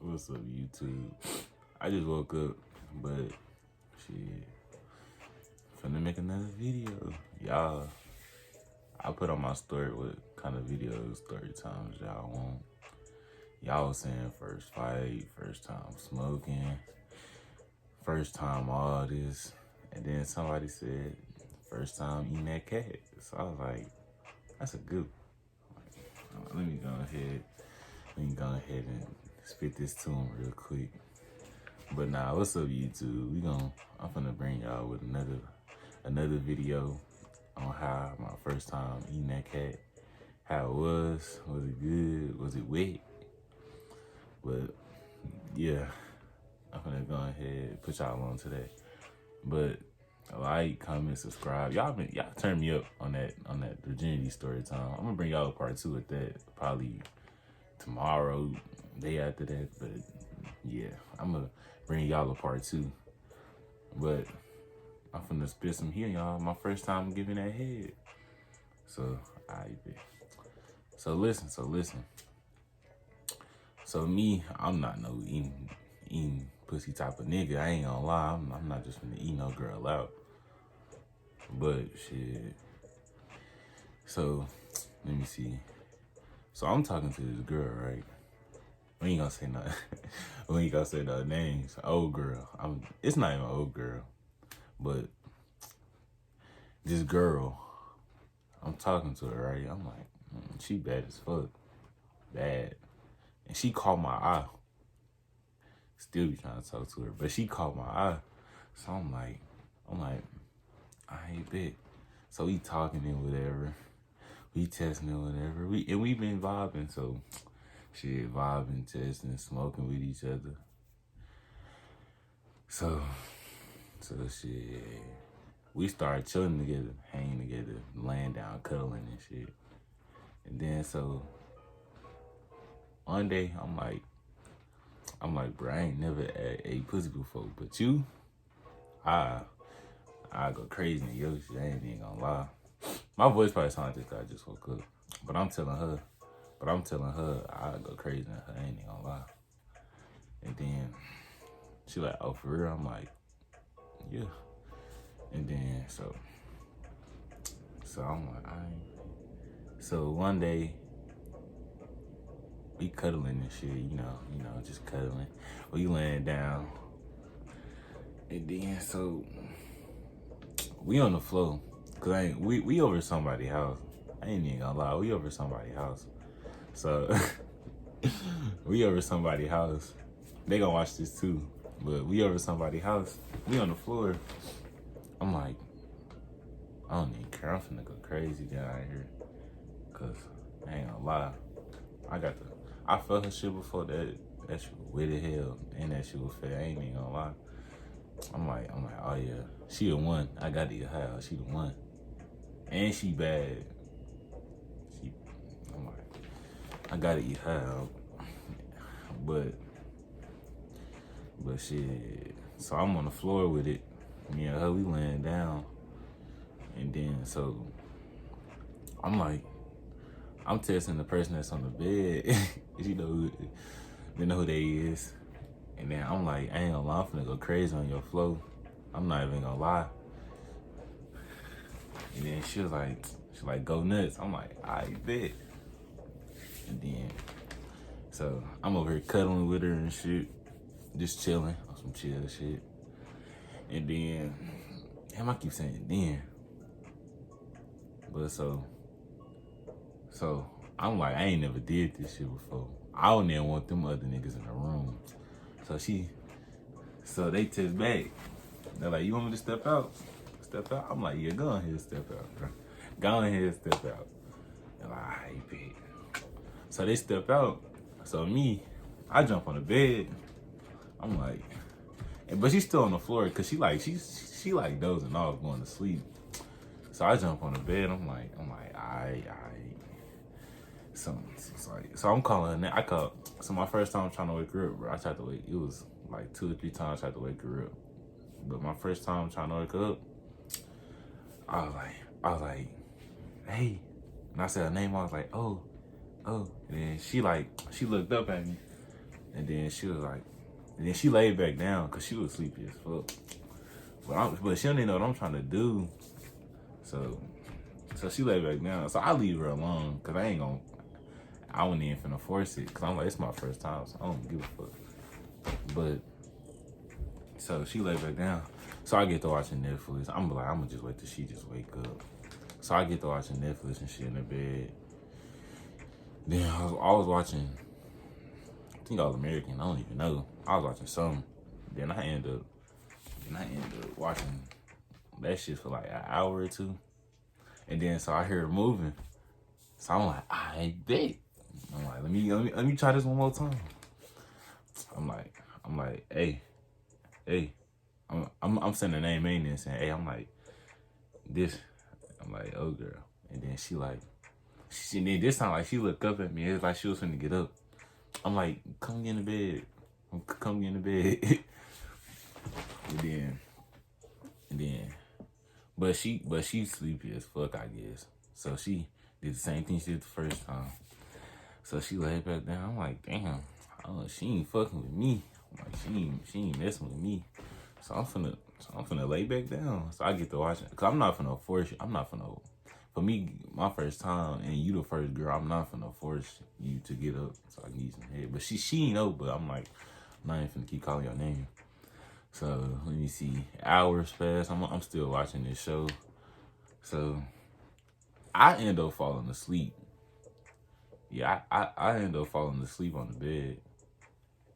What's up, YouTube? I just woke up, but shit, finna make another video. Y'all, I put on my story what kind of videos, story times y'all want. Y'all was saying first fight, first time smoking, first time all this. And then somebody said first time eating that cat. So I was like, that's a good one. Let me go ahead and spit this to him real quick. But nah, what's up, YouTube? I'm finna bring y'all with another video on how my first time eating that cat, how it was it good, was it wet? But yeah, I'm finna go ahead and put y'all on to that. But like, comment, subscribe. Y'all turn me up on that virginity story time. I'm gonna bring y'all a part 2 with that probably tomorrow, day after that. But yeah, I'm gonna bring y'all a part 2. But I'm finna spit some here, y'all. My first time giving that head. So, I bet. So listen. So me, I'm not no eating pussy type of nigga. I ain't gonna lie. I'm not just finna eat no girl out. But shit. So, let me see. So I'm talking to this girl, right? We ain't gonna say nothing. We ain't gonna say no names. Old girl. It's not even an old girl. But this girl, I'm talking to her, right? I'm like, she bad as fuck. Bad. And she caught my eye. Still be trying to talk to her. But she caught my eye. So I'm like, I ain't bet. So we talking and whatever. We testing and whatever. We been vibing, so shit, vibing, testing, smoking with each other. So shit. We started chilling together, hanging together, laying down, cuddling and shit. And then so one day I'm like, bro, I ain't never ate pussy before, but you, I go crazy in your shit. I ain't even gonna lie. My voice probably sounds like this 'cause I just woke up, but I'm telling her, I go crazy in her. I ain't even gonna lie. And then she like, oh, for real? I'm like, yeah. And then so I'm like, so one day we cuddling and shit, you know, just cuddling. We laying down. And then so we on the floor. Cause we over somebody's house. I ain't even gonna lie, we over somebody's house. So we over somebody's house. They gonna watch this too. But we over somebody's house. We on the floor. I'm like, I don't even care. I'm finna go crazy down here. Cause I ain't gonna lie. I felt her shit before that shit was wet as hell. And that shit was fat. I ain't even gonna lie. I'm like, oh yeah. She the one. I gotta get her out. She the one. And she bad. I'm like, I gotta eat her out. But shit. So I'm on the floor with it. Me and her, we laying down. And then so I'm testing the person that's on the bed. They know who they is. And then I'm like, I ain't gonna lie, I'm finna go crazy on your flow. I'm not even gonna lie. And then she like, go nuts. I'm like, I bet. And then, so I'm over here cuddling with her and shit, just chilling on some chill shit. And then, damn, I keep saying then. But so I'm like, I ain't never did this shit before. I don't even want them other niggas in the room. So they text back. They're like, you want me to step out? Step out? I'm like, yeah, go ahead, step out, bro. Go ahead, step out. They're like, I bet. So they step out. So me, I jump on the bed. I'm like, but she's still on the floor because she like dozing off, going to sleep. So I jump on the bed. I'm like, aight. So I'm calling her. So my first time trying to wake her up, bro. It was like 2 or 3 times I tried to wake her up. But my first time trying to wake her up, I was like, hey. And I said her name. I was like, oh. And then she looked up at me. And then she was like, and then she laid back down because she was sleepy as fuck. But she don't even know what I'm trying to do. So she laid back down. So I leave her alone because I wasn't even finna force it because I'm like, it's my first time, so I don't give a fuck. But, so she laid back down. So I get to watching Netflix. I'm gonna just wait till she just wake up. So I get to watching Netflix and shit in the bed. Then I was watching, I think All American, I don't even know. I was watching something. Then I end up watching that shit for like an hour or two. And then so I hear her moving. So I'm like, I bet. I'm like, let me try this one more time. I'm like, hey. I'm saying her name ain't and saying, hey, I'm like, this. I'm like, oh girl. And then then this time like she looked up at me. It's like she was finna get up. I'm like, come get in the bed. Come get in the bed. and then, but she's sleepy as fuck, I guess. So she did the same thing she did the first time. So she laid back down. I'm like, damn, she ain't fucking with me. I'm like, she ain't messing with me. So I'm finna lay back down. So I get to watch it. Cause I'm not finna force you. For me, my first time and you the first girl, I'm not finna force you to get up so I can use some head. But she ain't know, but I'm like, I'm not even finna keep calling your name. So let me see. Hours pass. I'm still watching this show. So I end up falling asleep. Yeah, I end up falling asleep on the bed.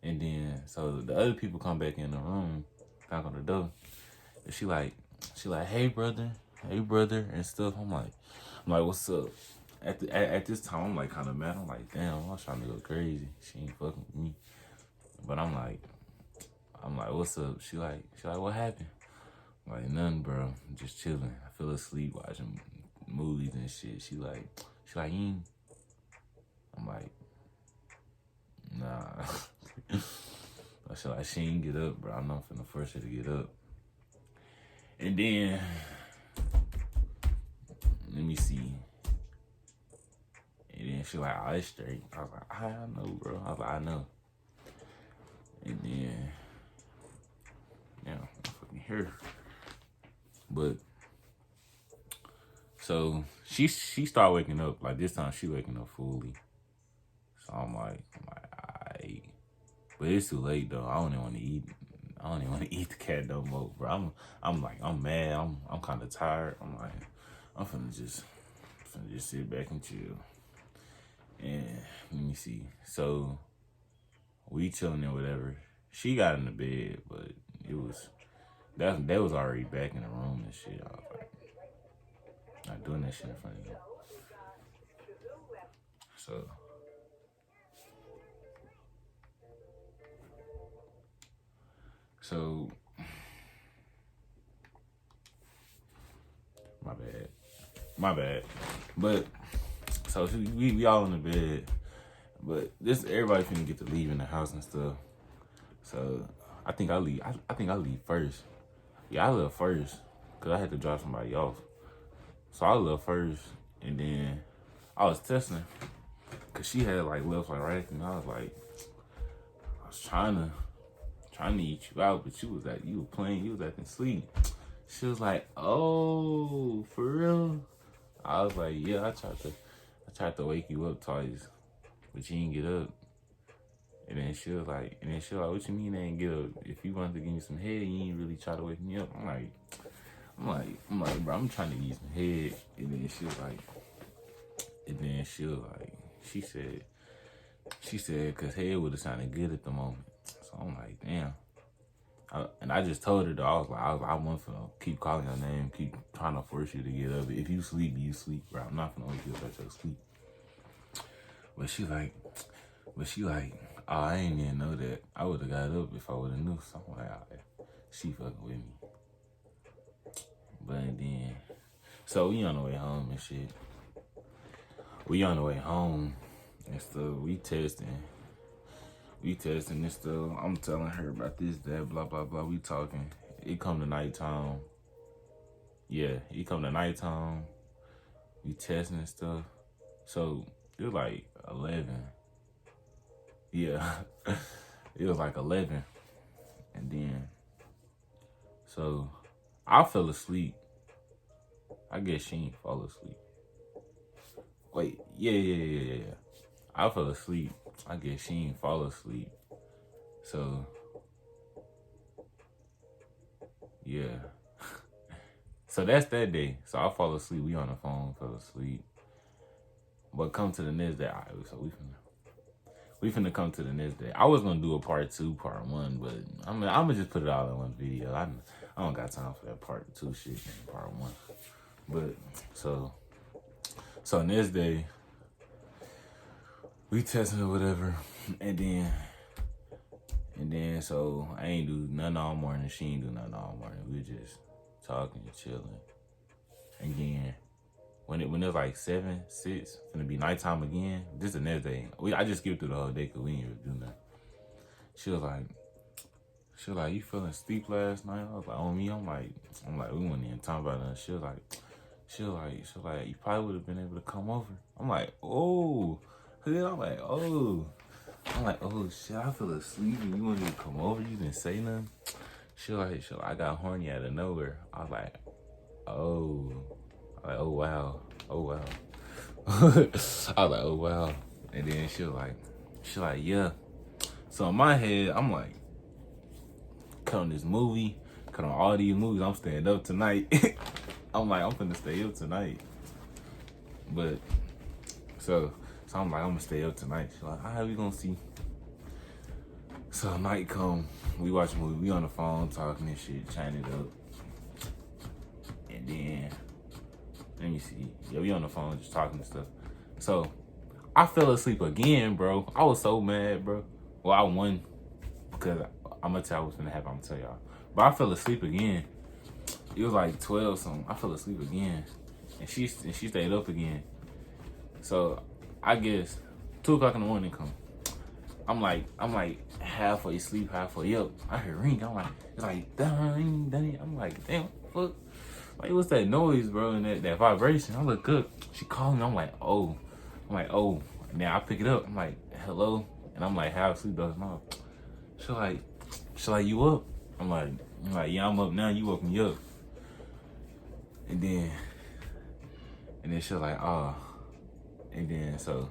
And then so the other people come back in the room, knock on the door. And she like, hey brother, and stuff. I'm like, what's up? At this time, I'm like kind of mad. I'm like, damn, I was trying to go crazy. She ain't fucking with me. But I'm like, what's up? She like, what happened? I'm like, nothing, bro. I'm just chilling. I fell asleep watching movies and shit. She like, I'm like, nah. She ain't get up, bro. I'm not finna force her to get up. And then, let me see. And then she like, it's straight. I was like, I know, bro. I was like, I know. And then, yeah, I fucking hear. But, so, she started waking up. Like, this time she waking up fully. So I'm like, aight. But it's too late, though. I don't even want to eat. I don't even want to eat the cat no more, bro. I'm mad. I'm kind of tired. I'm like, I'm finna just sit back and chill. And let me see. So we chilling or whatever. She got in the bed, but that was already back in the room and shit. I was like, not doing that shit in front of you. So my bad. But so we all in the bed, but everybody finna get to leave in the house and stuff. So I think I leave. I think I leave first. Yeah, I left first because I had to drop somebody off. So I left first, and then I was testing because she had like left like right after me. I was trying to eat you out, but you were playing, you was acting sleep. She was like, oh, for real? I was like, yeah, I tried to wake you up twice, but you didn't get up. And then she was like, what you mean I didn't get up? If you wanted to give me some head, you ain't really try to wake me up. I'm like, bro, I'm trying to give you some head. And then she was like, she said, cause head would have sounded good at the moment. So I'm like, damn. And I just told her though, I was like, I want to keep calling your name, keep trying to force you to get up. If you sleep, you sleep, bro. I'm not gonna wake you up at your sleep. But she like, oh, I ain't even know that. I would have got up if I would have knew. So I'm like, oh, she fucking with me. But then, so we on the way home and shit. We on the way home and stuff. We testing this stuff. I'm telling her about this, that, blah, blah, blah. We talking. It come to nighttime. Yeah, it come to nighttime. We testing and stuff. So it was like 11. Yeah. It was like 11. And then, so I fell asleep. I guess she ain't fall asleep. Wait, yeah. I fell asleep. I guess she ain't fall asleep. So, yeah. So that's that day. So I fall asleep. We on the phone, fell asleep. But come to the next day. All right, so we finna come to the next day. I was gonna do a part 2, part 1, but I'm gonna just put it all in one video. I don't got time for that part 2 shit and part 1. But so next day we testing or whatever, and then so I ain't do nothing all morning. She ain't do nothing all morning. We just talking, chilling. Again, when it was like 7, 6, finna be nighttime again. This the next day. I just skipped through the whole day because we ain't really do nothing. She was like, you feeling sleep last night? I was like, on me. I'm like, we wasn't even talking about nothing. She was like, you probably would have been able to come over. I'm like, oh. Then I'm like, oh shit, I feel asleep and you want me to come over? You didn't say nothing. She like, I got horny out of nowhere. I was like, oh wow. I was like, oh wow. And then she was like, yeah. So in my head, I'm like, cut on this movie, cut on all these movies. I'm staying up tonight. I'm like, I'm finna stay up tonight. But so I'm like, I'm gonna stay up tonight. She's like, all right, we gonna see. So night come, we watch a movie, we on the phone talking and shit, chatting it up. And then, let me see. Yeah, we on the phone just talking and stuff. So I fell asleep again, bro. I was so mad, bro. Well, I won because I'm gonna tell you what's gonna happen. I'm gonna tell y'all. But I fell asleep again. It was like 12 something. I fell asleep again. And she stayed up again. So I guess 2 o'clock in the morning come. I'm like halfway asleep, halfway up. I hear ring. I'm like, it's like dang. I'm like, damn, fuck. Like, what's that noise, bro? And that vibration. I look up. She called me. I'm like, oh. And then I pick it up. I'm like, hello. And I'm like half asleep though. She like, you up? I'm like, yeah, I'm up now. You woke me up. And then she was like, oh. And then so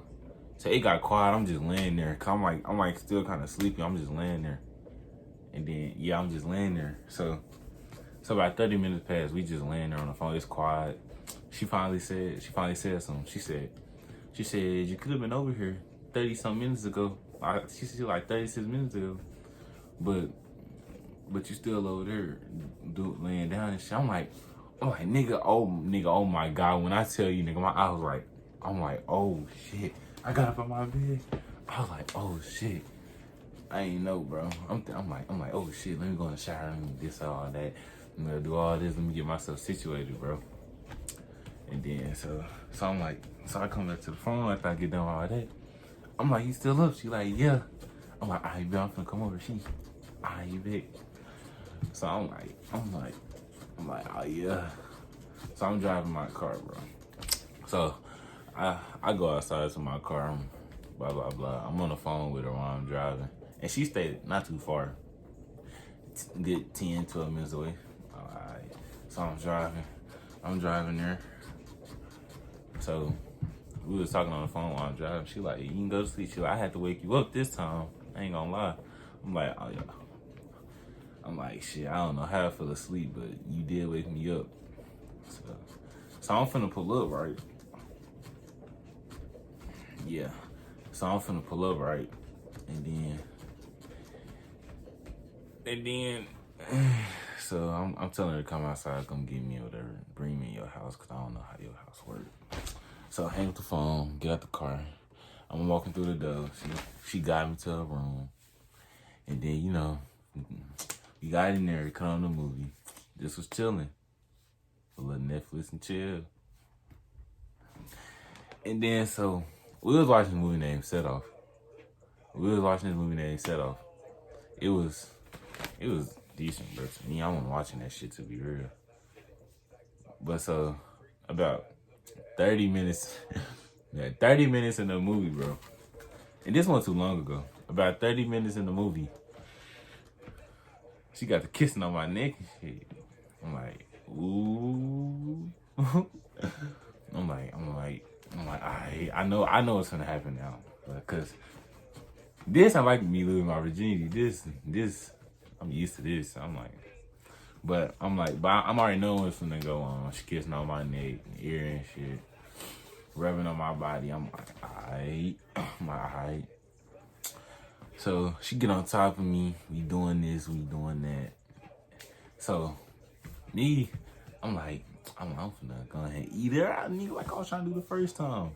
it got quiet. I'm just laying there. Cause I'm like still kind of sleepy. I'm just laying there. And then yeah, I'm just laying there. So about 30 minutes passed. We just laying there on the phone. It's quiet. She finally said something. She said you could have been over here 30-some minutes ago. She said like 36 minutes ago. But you still over there laying down and shit. I'm like, nigga, oh my God. When I tell you, nigga, I'm like, oh shit. I got up on my bed. I was like, oh shit. I ain't know, bro. I'm like, oh shit. Let me go in the shower. Let me this all that. I'm gonna do all this. Let me get myself situated, bro. And then so I'm like, so I come back to the phone after I get done with all that. I'm like, you still up? She like, yeah. I'm like, alright, I'm finna come over. She, alright, you back. So I'm like, oh yeah. So I'm driving my car, bro. So I go outside to my car, blah, blah, blah. I'm on the phone with her while I'm driving. And she stayed not too far, good 10, 12 minutes away. All right. So I'm driving there. So we was talking on the phone while I'm driving. She like, you can go to sleep. She like, I had to wake you up this time. I ain't gonna lie. I'm like, oh yeah. I'm like, shit, I don't know how I fell asleep, but you did wake me up. So I'm finna pull up, right? Yeah. So I'm finna pull up, right? And then, so I'm telling her to come outside, come get me or whatever, bring me in your house, cause I don't know how your house works. So I hang up the phone, get out the car. I'm walking through the door. She got me to her room. And then, you know, we got in there, cut on the movie. Just was chilling. A little Netflix and chill. And then, so, we was watching a movie named Set Off. It was decent, bro. To me, I wasn't watching that shit, to be real. But so, about 30 minutes, 30 minutes in the movie, bro. And this wasn't too long ago. about 30 minutes in the movie, she got the kissing on my neck and shit. I'm like, ooh. I'm like, I know what's gonna happen now. Because this, I like me losing my virginity. This, I'm used to this. I'm already knowing what's gonna go on. She kissing on my neck, ear and shit, rubbing on my body. I'm like, alright. So she get on top of me. We doing this, we doing that. So me, I'm finna go ahead and eat her out, nigga, like I was trying to do the first time.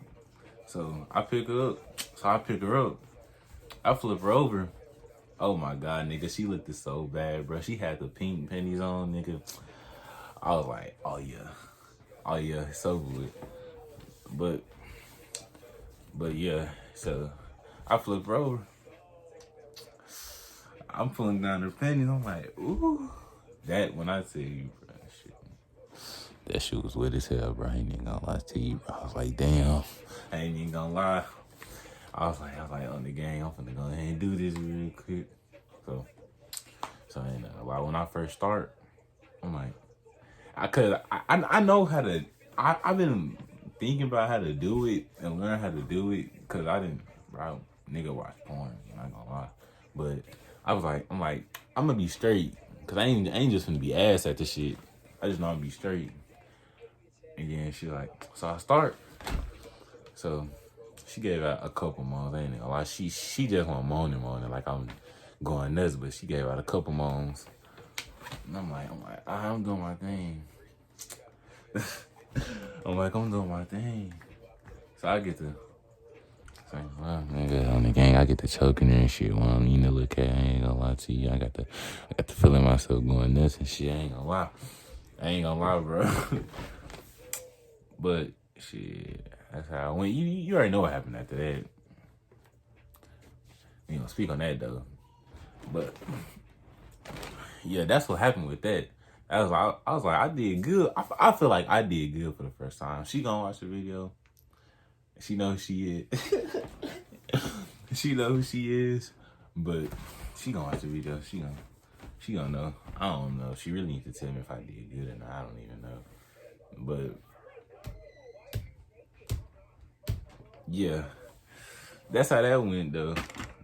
So I pick her up. I flip her over. Oh my God, nigga, she looked so bad, bro. She had the pink pennies on, nigga. I was like, oh yeah, it's over with. But yeah, so I flip her over. I'm pulling down her panties. I'm like, ooh. That, when I tell you, bro, that shit was wet as hell, bro. I ain't even gonna lie to you, bro. I was like, damn. I ain't even gonna lie. I was like, on the game, I'm finna go ahead and do this real quick. So I ain't gonna lie. When I first start, I'm like, I know how to, I've been thinking about how to do it and learn how to do it, because bro, nigga watch porn, I'm not gonna lie. But I'm gonna be straight, because I ain't just gonna be ass at this shit. I just know I'm gonna be straight. And then she like, so I start. So she gave out a couple moans. I ain't gonna lie. She just went moaning, like I'm going nuts, but she gave out a couple moans. And I'm like, I'm doing my thing. I'm doing my thing. So I get to say, well, nigga, on the gang, I get to choking her and shit. Well, you know, look at, I ain't gonna lie to you. I got the feeling myself going nuts and shit. I ain't gonna lie, bro. But shit, that's how I went. You already know what happened after that. You know, speak on that though. But yeah, that's what happened with that. I was like, I did good. I feel like I did good for the first time. She gonna watch the video. She know who she is. She know who she is. But she gonna watch the video. She gonna know. I don't know. She really needs to tell me if I did good or not. I don't even know. But yeah, that's how that went though.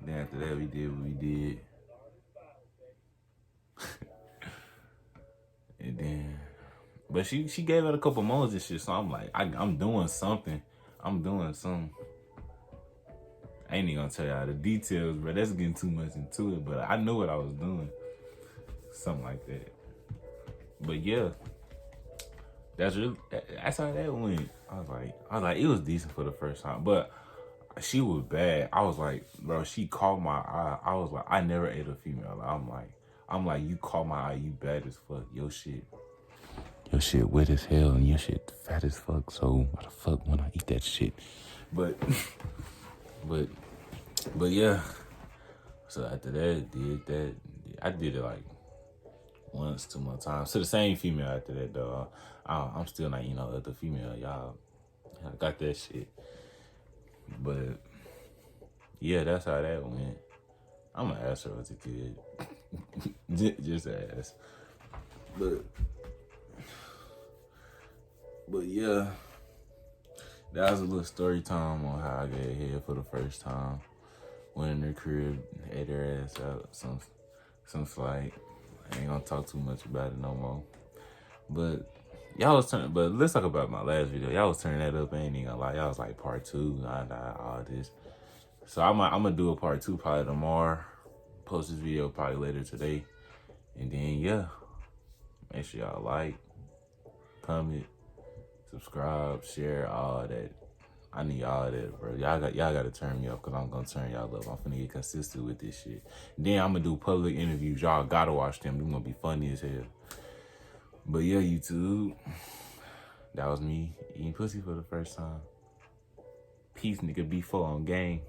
Then after that, we did what we did. And then, but she gave it a couple moments and shit. So I'm like, I'm doing something. I ain't even gonna tell y'all the details, bro. That's getting too much into it. But I knew what I was doing. Something like that. But yeah, that's how that went. I was like, it was decent for the first time, but she was bad. I was like, bro, she caught my eye. I was like, I never ate a female. I'm like, you caught my eye. You bad as fuck. Your shit wet as hell and your shit fat as fuck. So why the fuck when I eat that shit? But yeah. So after that, did that. I did it like once, 2 more times to the same female. After that though, I'm still not, other female. Y'all got that shit. But yeah, that's how that went. I'm gonna ask her as a kid. Just ask. But yeah, that was a little story time on how I got here for the first time. Went in her crib, ate her ass out, some flight. I ain't gonna talk too much about it no more. But let's talk about my last video. Y'all was turning that up, I ain't even gonna lie. Y'all was like part 2, all this. So I'm gonna do a part 2 probably tomorrow. Post this video probably later today. And then yeah, make sure y'all like, comment, subscribe, share, all that. I need all that, bro. Y'all gotta turn me up, because I'm gonna turn y'all up. I'm finna get consistent with this shit. Then I'm gonna do public interviews. Y'all gotta watch them. They're gonna be funny as hell. But yeah, YouTube, that was me eating pussy for the first time. Peace, nigga. B4 on gang.